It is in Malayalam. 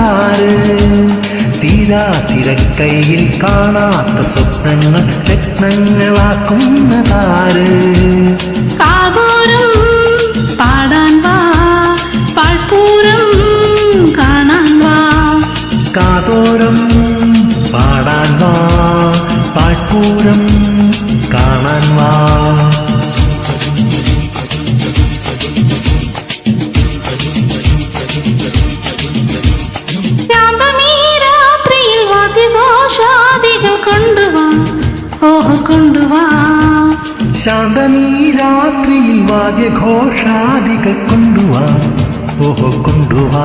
തന്നതാര്? തീരാ തിരക്കൈയിൽ കാണാത്ത സ്വപ്നങ്ങൾ രത്നങ്ങളാക്കുന്നതാര്? കാതോരം പാടാൻ വാ, പാൽപ്പൂരം കാണാൻ വാ. കാതോരം പാടാൻ വാ, പാൽപ്പൂരം കാണാൻ വാ. കൊണ്ടുവാ ശാന്തമീ രാത്രിയിൽ വാദ്യഘോഷാദികൾ കൊണ്ടുവാ, ഓഹോ കൊണ്ടുവാ.